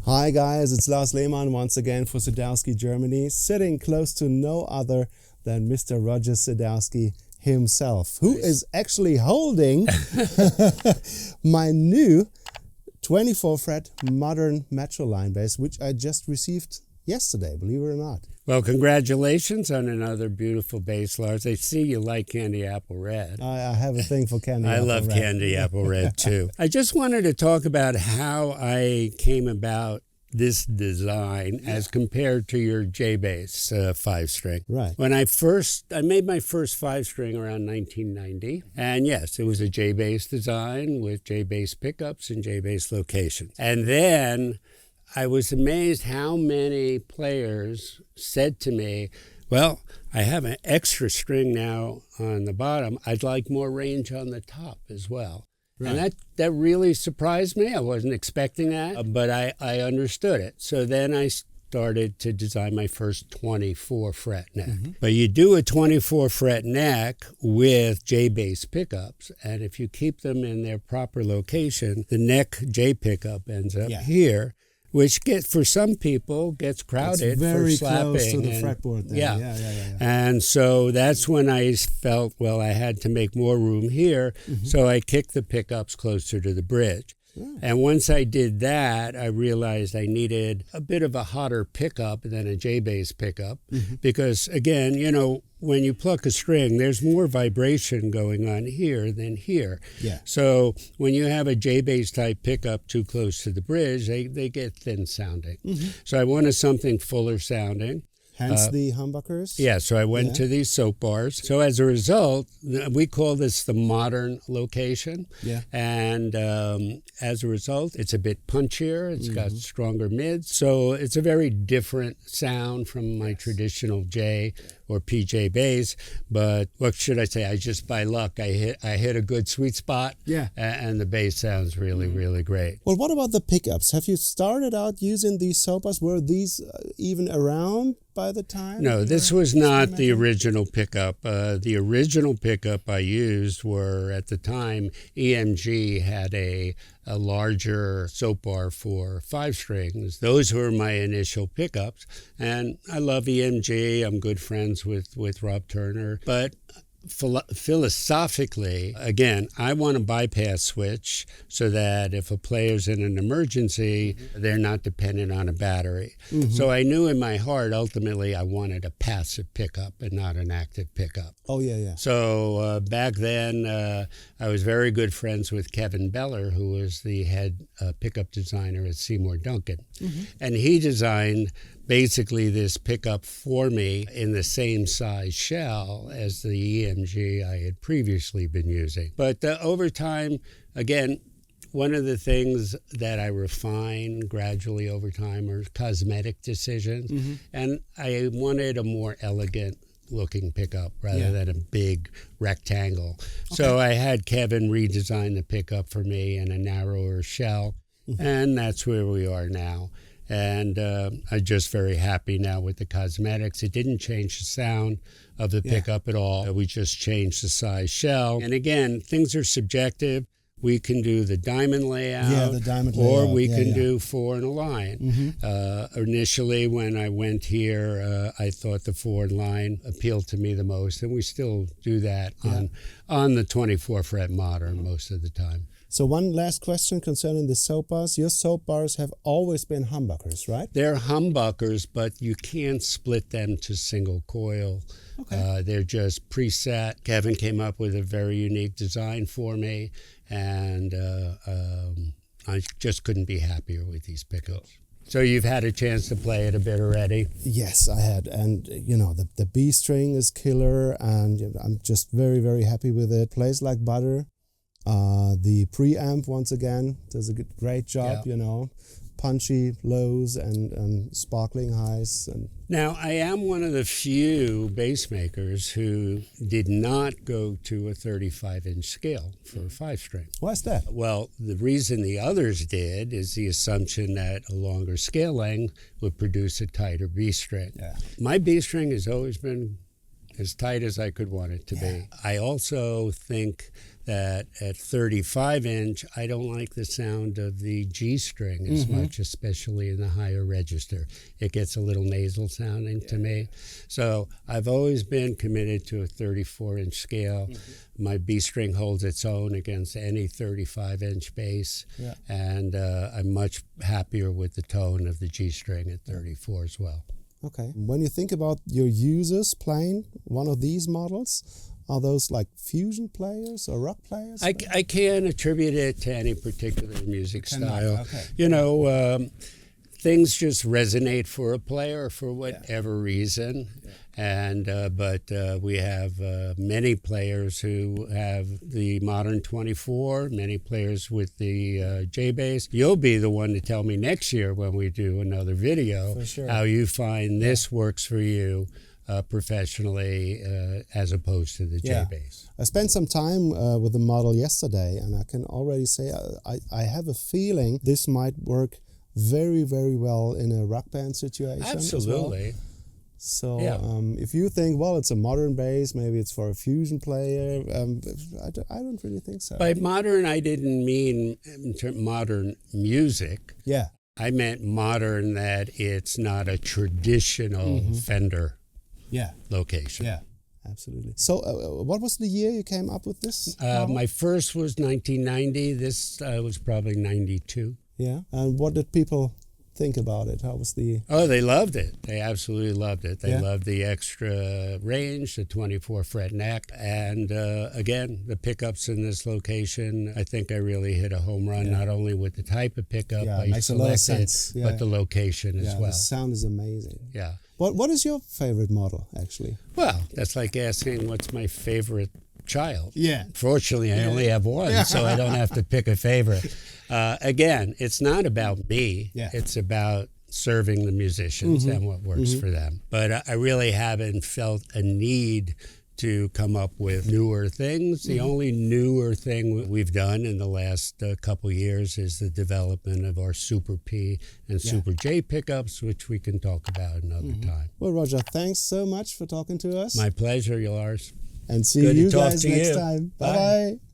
Hi guys, it's Lars Lehmann once again for Sadowsky Germany, sitting close to no other than Mr. Roger Sadowsky himself, who is actually holding my new 24-fret modern MetroLine bass, which I just received yesterday, believe it or not. Well, congratulations on another beautiful bass, Lars. I see you like Candy Apple Red. I have a thing for Candy Apple Red. I love Candy Apple Red, too. I just wanted to talk about how I came about this design as compared to your J-bass 5-string. Right. When I made my first 5-string around 1990. And yes, it was a J-bass design with J-bass pickups and J-bass locations. And then I was amazed how many players said to me, well, I have an extra string now on the bottom. I'd like more range on the top as well. Right. And that really surprised me. I wasn't expecting that, but I understood it. So then I started to design my first 24-fret neck. Mm-hmm. But you do a 24-fret neck with J-bass pickups, and if you keep them in their proper location, the neck J pickup ends up here, which for some people gets crowded for slapping. Very close to the fretboard there. Yeah. And so that's when I felt, well, I had to make more room here, so I kicked the pickups closer to the bridge. Yeah. And once I did that, I realized I needed a bit of a hotter pickup than a J-bass pickup because, again, you know, when you pluck a string, there's more vibration going on here than here. Yeah. So when you have a J-bass type pickup too close to the bridge, they get thin sounding. So I wanted something fuller sounding. Hence the humbuckers? Yeah, so I went to these soap bars. So as a result, we call this the modern location. Yeah. And as a result, it's a bit punchier. It's got stronger mids. So it's a very different sound from my traditional J or PJ bass. But what should I say? I just, by luck, I hit a good sweet spot. Yeah. And the bass sounds really, really great. Well, what about the pickups? Have you started out using these soap bars? Were these even around by the time? No, this was not the original pickup. The original pickup I used were, at the time, EMG had a larger soap bar for 5 strings. Those were my initial pickups. And I love EMG. I'm good friends with Rob Turner. But philosophically, again, I want a bypass switch so that if a player's in an emergency, they're not dependent on a battery. So I knew in my heart, ultimately, I wanted a passive pickup and not an active pickup. Oh, yeah. So back then, I was very good friends with Kevin Beller, who was the head pickup designer at Seymour Duncan. And he designed basically this pickup for me in the same size shell as the EMG I had previously been using. But over time, again, one of the things that I refine gradually over time are cosmetic decisions. And I wanted a more elegant looking pickup rather than a big rectangle. So I had Kevin redesign the pickup for me in a narrower shell, and that's where we are now. And I'm just very happy now with the cosmetics. It didn't change the sound of the pickup at all. We just changed the size shell. And again, things are subjective. We can do the diamond layout, or we can do 4 in a line. Initially, when I went here, I thought the 4 in line appealed to me the most, and we still do that on the 24-fret modern most of the time. So one last question concerning the soap bars. Your soap bars have always been humbuckers, right? They're humbuckers, but you can't split them to single coil. They're just preset. Kevin came up with a very unique design for me, and I just couldn't be happier with these pickups. So you've had a chance to play it a bit already? Yes, I had. And, you know, the B string is killer, and I'm just very, very happy with it. Plays like butter. The preamp, once again, does a great job, you know, punchy lows and sparkling highs. And now, I am one of the few bass makers who did not go to a 35-inch scale for a 5-string. Why is that? Well, the reason the others did is the assumption that a longer scale length would produce a tighter B string. Yeah. My B string has always been as tight as I could want it to Yeah. be. I also think that at 35 inch, I don't like the sound of the G string as much, especially in the higher register. It gets a little nasal sounding to me. So I've always been committed to a 34 inch scale. My B string holds its own against any 35 inch bass. Yeah. And I'm much happier with the tone of the G string at 34 as well. Okay. When you think about your users playing one of these models, are those like fusion players or rock players? I can't attribute it to any particular music style. Okay. You know, things just resonate for a player for whatever reason. And but we have many players who have the modern 24, many players with the J bass. You'll be the one to tell me next year when we do another video For sure. how you find this works for you professionally as opposed to the J bass. I spent some time with the model yesterday, and I can already say I have a feeling this might work very, very well in a rock band situation. Absolutely. As well. So if you think, well, it's a modern bass, maybe it's for a fusion player, I don't really think so. By modern, I didn't mean modern music. Yeah. I meant modern that it's not a traditional Fender location. Yeah. Absolutely. So what was the year you came up with this? My first was 1990. This was probably 92. Yeah. And what did people think about it? How was the... Oh, they loved it. They absolutely loved it. They Yeah. loved the extra range, the 24 fret neck. And again, the pickups in this location, I think I really hit a home run, not only with the type of pickup I makes a lot of selected, sense. but the location as well. The sound is amazing. Yeah. What is your favorite model, actually? Well, that's like asking what's my favorite child. Yeah. Fortunately, I only have one, so I don't have to pick a favorite. Again, it's not about me. Yeah. It's about serving the musicians and what works for them. But I really haven't felt a need to come up with newer things. The only newer thing we've done in the last couple years is the development of our Super P and Super J pickups, which we can talk about another time. Well, Roger, thanks so much for talking to us. My pleasure, Lars. And see Good to you talk guys to next you. time. Bye. Bye-bye.